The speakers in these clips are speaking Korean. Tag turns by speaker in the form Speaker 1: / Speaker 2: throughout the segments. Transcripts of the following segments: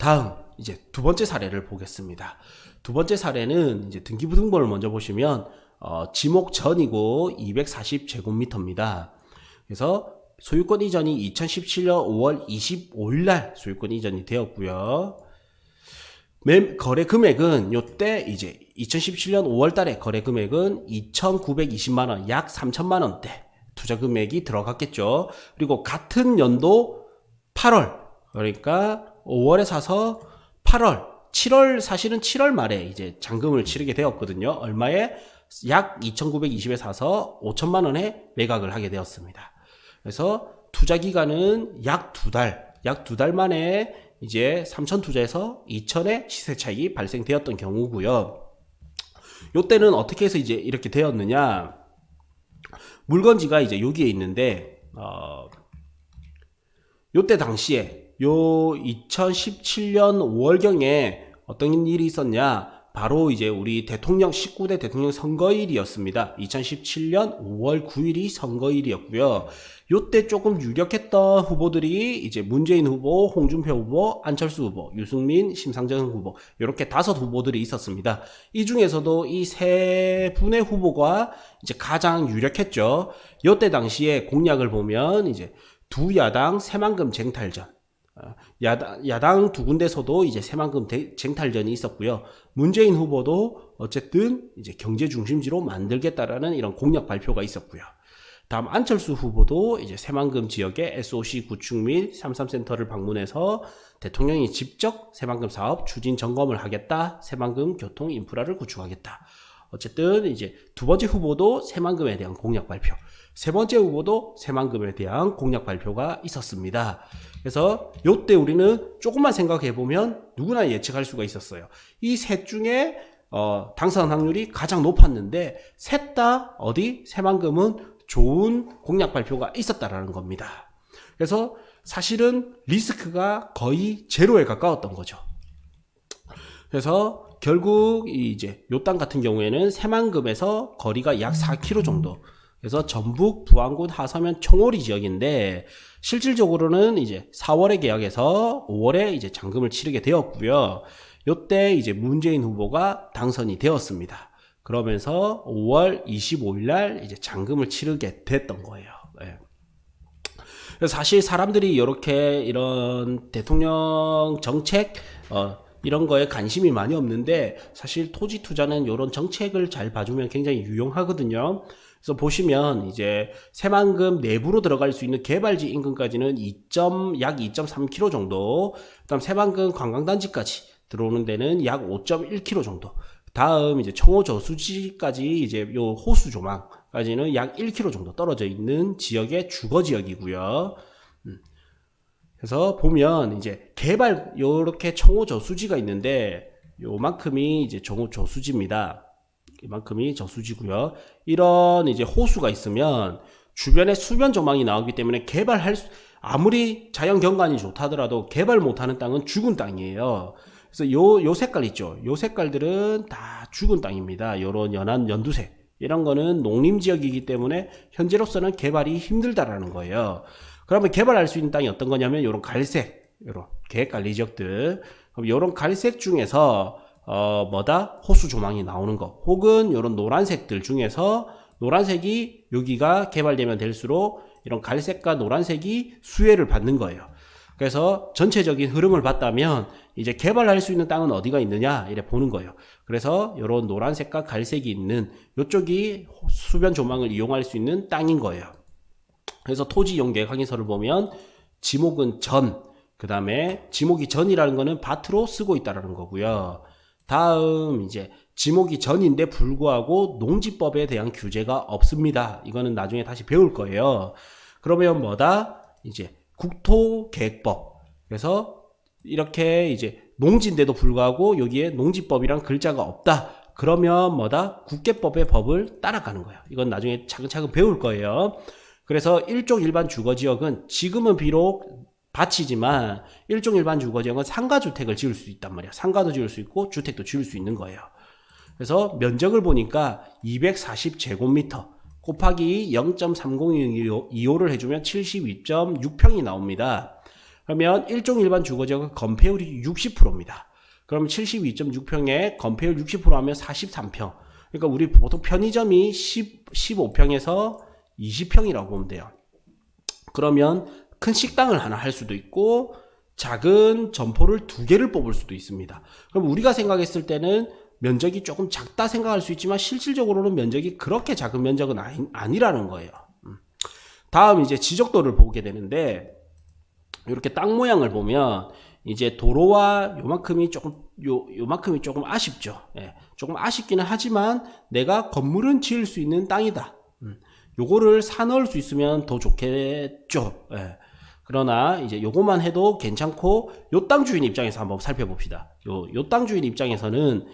Speaker 1: 다음 이제 두 번째 사례를 보겠습니다. 두 번째 사례는 이제 등기부등본을 먼저 보시면 지목 전이고 240제곱미터입니다. 그래서 소유권 이전이 2017년 5월 25일 날 소유권 이전이 되었고요. 거래 금액은 요때 이제 2017년 5월 달에 거래 금액은 2,920만 원, 약 3천만 원대 투자 금액이 들어갔겠죠. 그리고 같은 연도 8월, 그러니까 5월에 사서 8월, 7월, 사실은 7월 말에 이제 잔금을 치르게 되었거든요. 얼마에? 약 2,920에 사서 5천만 원에 매각을 하게 되었습니다. 그래서 투자 기간은 약 두 달 만에 이제 3천 투자해서 2천의 시세 차익이 발생되었던 경우고요. 요때는 어떻게 해서 이제 이렇게 되었느냐? 물건지가 이제 여기에 있는데, 요때 당시에 요 2017년 5월경에 어떤 일이 있었냐? 바로 이제 우리 대통령 19대 대통령 선거일이었습니다. 2017년 5월 9일이 선거일이었고요. 요때 조금 유력했던 후보들이 이제 문재인 후보, 홍준표 후보, 안철수 후보, 유승민, 심상정 후보 이렇게 5 후보들이 있었습니다. 이 중에서도 이 3분의 후보가 이제 가장 유력했죠. 요때 당시에 공약을 보면 이제 두 야당 새만금 쟁탈전, 야당 두 군데서도 이제 새만금 쟁탈전이 있었고요. 문재인 후보도 어쨌든 이제 경제 중심지로 만들겠다라는 이런 공약 발표가 있었고요. 다음 안철수 후보도 이제 새만금 지역의 SOC 구축 및 삼삼센터를 방문해서 대통령이 직접 새만금 사업 추진 점검을 하겠다. 새만금 교통 인프라를 구축하겠다. 어쨌든 이제 두 번째 후보도 새만금에 대한 공약 발표, 세 번째 후보도 새만금에 대한 공약 발표가 있었습니다. 그래서 요때 우리는 조금만 생각해 보면 누구나 예측할 수가 있었어요. 이 셋 중에 당선 확률이 가장 높았는데 셋 다 어디 새만금은 좋은 공약 발표가 있었다라는 겁니다. 그래서 사실은 리스크가 거의 제로에 가까웠던 거죠. 그래서 결국 이제 요 땅 같은 경우에는 새만금에서 거리가 약 4km 정도. 그래서 전북 부안군 하서면 청오리 지역인데 실질적으로는 이제 4월에 계약해서 5월에 이제 잔금을 치르게 되었고요. 요때 이제 문재인 후보가 당선이 되었습니다. 그러면서 5월 25일 날 이제 잔금을 치르게 됐던 거예요. 네. 그래서 사실 사람들이 이렇게 이런 대통령 정책 이런 거에 관심이 많이 없는데 사실 토지 투자는 이런 정책을 잘 봐주면 굉장히 유용하거든요. 그래서 보시면 이제 새만금 내부로 들어갈 수 있는 개발지 인근까지는 약 2.3km 정도, 그다음 새만금 관광단지까지 들어오는 데는 약 5.1km 정도. 다음 이제 청호 저수지까지 이제 요 호수 조망까지는 약 1km 정도 떨어져 있는 지역의 주거 지역이고요. 그래서 보면 이제 개발 요렇게 청호 저수지가 있는데 요만큼이 이제 청호 저수지입니다. 이만큼이 저수지고요. 이런 이제 호수가 있으면 주변에 수변 조망이 나오기 때문에 아무리 자연 경관이 좋다더라도 개발 못하는 땅은 죽은 땅이에요. 그래서 요 색깔 있죠. 요 색깔들은 다 죽은 땅입니다. 요런 연한 연두색. 이런 거는 농림지역이기 때문에 현재로서는 개발이 힘들다라는 거예요. 그러면 개발할 수 있는 땅이 어떤 거냐면 요런 갈색, 요런 계획관리 지역들. 그럼 요런 갈색 중에서 호수 조망이 나오는 거, 혹은 요런 노란색들 중에서 노란색이 여기가 개발되면 될수록 이런 갈색과 노란색이 수혜를 받는 거예요. 그래서 전체적인 흐름을 봤다면 이제 개발할 수 있는 땅은 어디가 있느냐 이래 보는 거예요. 그래서 요런 노란색과 갈색이 있는 요쪽이 수변 조망을 이용할 수 있는 땅인 거예요. 그래서 토지 이용 계획 확인서를 보면 지목은 전, 그 다음에 지목이 전이라는 거는 밭으로 쓰고 있다라는 거고요. 다음 이제 지목이 전인데 불구하고 농지법에 대한 규제가 없습니다. 이거는 나중에 다시 배울 거예요. 그러면 이제 국토계획법. 그래서 이렇게 이제 농지인데도 불구하고 여기에 농지법이란 글자가 없다. 그러면 국계법의 법을 따라가는 거예요. 이건 나중에 차근차근 배울 거예요. 그래서 일종 일반 주거지역은 지금은 비록 밭이지만 일종 일반 주거지역은 상가주택을 지을 수 있단 말이야. 상가도 지을 수 있고 주택도 지을 수 있는 거예요. 그래서 면적을 보니까 240제곱미터 곱하기 0.3025를 해주면 72.6평이 나옵니다. 그러면 일종 일반 주거지역은 건폐율이 60%입니다. 그럼 72.6평에 건폐율 60% 하면 43평. 그러니까 우리 보통 편의점이 15평에서 20평이라고 보면 돼요. 그러면 큰 식당을 하나 할 수도 있고 작은 점포를 2개를 뽑을 수도 있습니다. 그럼 우리가 생각했을 때는 면적이 조금 작다 생각할 수 있지만 실질적으로는 면적이 그렇게 작은 면적은 아니라는 거예요. 다음 이제 지적도를 보게 되는데 이렇게 땅 모양을 보면 이제 도로와 요만큼이 조금 아쉽죠. 예, 조금 아쉽기는 하지만 내가 건물은 지을 수 있는 땅이다. 요거를 사넣을 수 있으면 더 좋겠죠. 예. 그러나 이제 요것만 해도 괜찮고 요 땅 주인 입장에서 한번 살펴봅시다. 요 땅 주인 입장에서는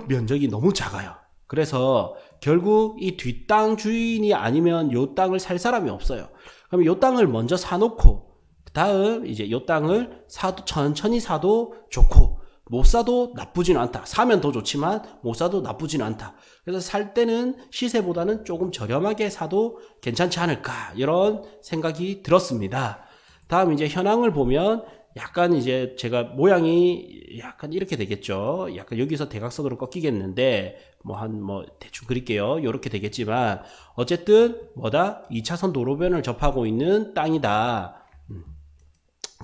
Speaker 1: 면적이 너무 작아요. 그래서 결국 이 뒷땅 주인이 아니면 요 땅을 살 사람이 없어요. 그럼 요 땅을 먼저 사놓고 그 다음 이제 요 땅을 천천히 사도 좋고 못 사도 나쁘진 않다. 사면 더 좋지만 못 사도 나쁘진 않다. 그래서 살 때는 시세보다는 조금 저렴하게 사도 괜찮지 않을까 이런 생각이 들었습니다. 다음 이제 현황을 보면 약간 이제 제가 모양이 약간 이렇게 되겠죠. 약간 여기서 대각선으로 꺾이겠는데 뭐 대충 그릴게요. 이렇게 되겠지만 어쨌든 2차선 도로변을 접하고 있는 땅이다.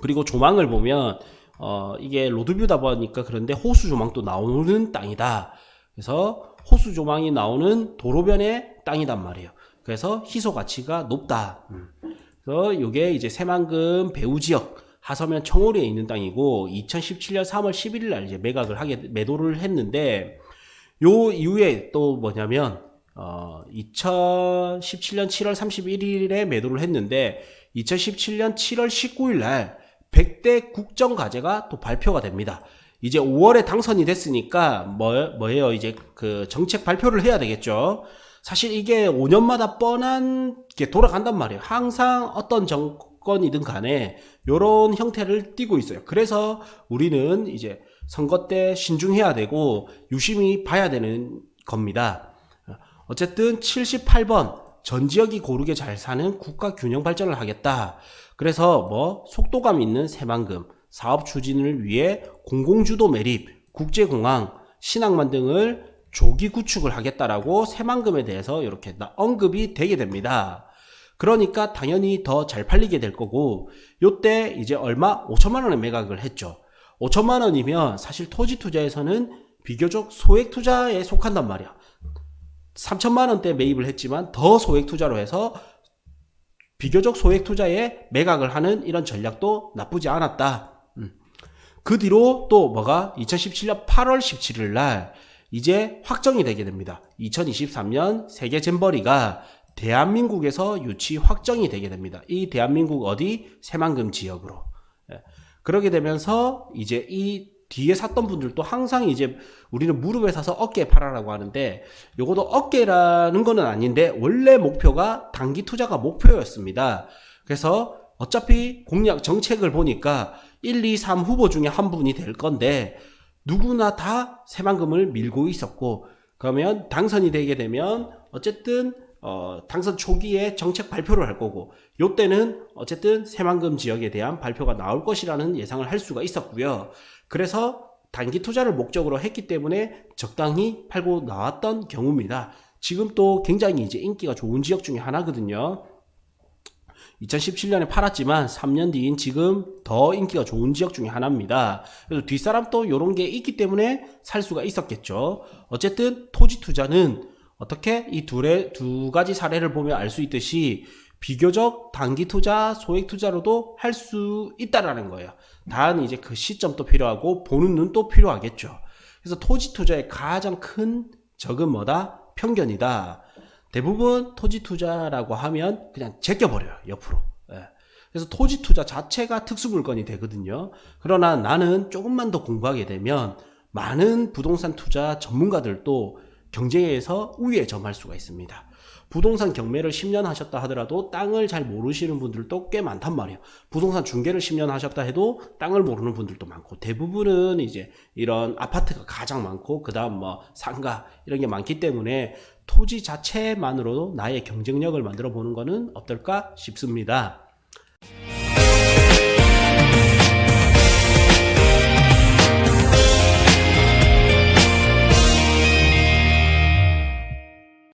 Speaker 1: 그리고 조망을 보면 이게 로드뷰다 보니까 그런데 호수 조망도 나오는 땅이다. 그래서 호수 조망이 나오는 도로변의 땅이단 말이에요. 그래서 희소 가치가 높다. 그래서 이게 이제 새만금 배우지역 하서면 청오리에 있는 땅이고 2017년 3월 11일 날 이제 매도를 했는데 요 이후에 또 뭐냐면 2017년 7월 31일에 매도를 했는데 2017년 7월 19일 날 100대 국정과제가 또 발표가 됩니다. 이제 5월에 당선이 됐으니까 뭐예요? 이제 그 정책 발표를 해야 되겠죠. 사실 이게 5년마다 뻔한 게 돌아간단 말이에요. 항상 어떤 정권이든 간에 요런 형태를 띠고 있어요. 그래서 우리는 이제 선거 때 신중해야 되고 유심히 봐야 되는 겁니다. 어쨌든 78번 전 지역이 고르게 잘 사는 국가 균형 발전을 하겠다. 그래서 속도감 있는 새만금, 사업 추진을 위해 공공주도 매립, 국제공항, 신항만 등을 조기 구축을 하겠다라고 새만금에 대해서 이렇게 언급이 되게 됩니다. 그러니까 당연히 더 잘 팔리게 될 거고 요때 이제 얼마? 5천만 원에 매각을 했죠. 5천만 원이면 사실 토지 투자에서는 비교적 소액 투자에 속한단 말이야. 3천만 원대 매입을 했지만 더 소액 투자로 해서 비교적 소액 투자에 매각을 하는 이런 전략도 나쁘지 않았다. 그 뒤로 또 2017년 8월 17일 날 이제 확정이 되게 됩니다. 2023년 세계 잼버리가 대한민국에서 유치 확정이 되게 됩니다. 이 대한민국 어디? 새만금 지역으로. 그러게 되면서 이제 이 뒤에 샀던 분들도 항상 이제 우리는 무릎에 사서 어깨에 팔아라고 하는데 요것도 어깨라는 거는 아닌데 원래 목표가 단기 투자가 목표였습니다. 그래서 어차피 공약 정책을 보니까 1, 2, 3 후보 중에 한 분이 될 건데 누구나 다 새만금을 밀고 있었고 그러면 당선이 되게 되면 어쨌든 당선 초기에 정책 발표를 할 거고 요때는 어쨌든 새만금 지역에 대한 발표가 나올 것이라는 예상을 할 수가 있었고요. 그래서 단기 투자를 목적으로 했기 때문에 적당히 팔고 나왔던 경우입니다. 지금 또 굉장히 이제 인기가 좋은 지역 중에 하나거든요. 2017년에 팔았지만 3년 뒤인 지금 더 인기가 좋은 지역 중에 하나입니다. 그래서 뒷사람 또 이런 게 있기 때문에 살 수가 있었겠죠. 어쨌든 토지 투자는 어떻게 이 두 가지 사례를 보면 알 수 있듯이 비교적 단기 투자, 소액 투자로도 할 수 있다라는 거예요. 단 이제 그 시점도 필요하고 보는 눈도 필요하겠죠. 그래서 토지 투자의 가장 큰 적은 편견이다. 대부분 토지 투자라고 하면 그냥 제껴버려요, 옆으로. 그래서 토지 투자 자체가 특수 물건이 되거든요. 그러나 나는 조금만 더 공부하게 되면 많은 부동산 투자 전문가들도 경쟁에서 우위에 점할 수가 있습니다. 부동산 경매를 10년 하셨다 하더라도 땅을 잘 모르시는 분들도 꽤 많단 말이에요. 부동산 중개를 10년 하셨다 해도 땅을 모르는 분들도 많고 대부분은 이제 이런 아파트가 가장 많고 그 다음 상가 이런 게 많기 때문에 토지 자체만으로도 나의 경쟁력을 만들어 보는 거는 어떨까 싶습니다.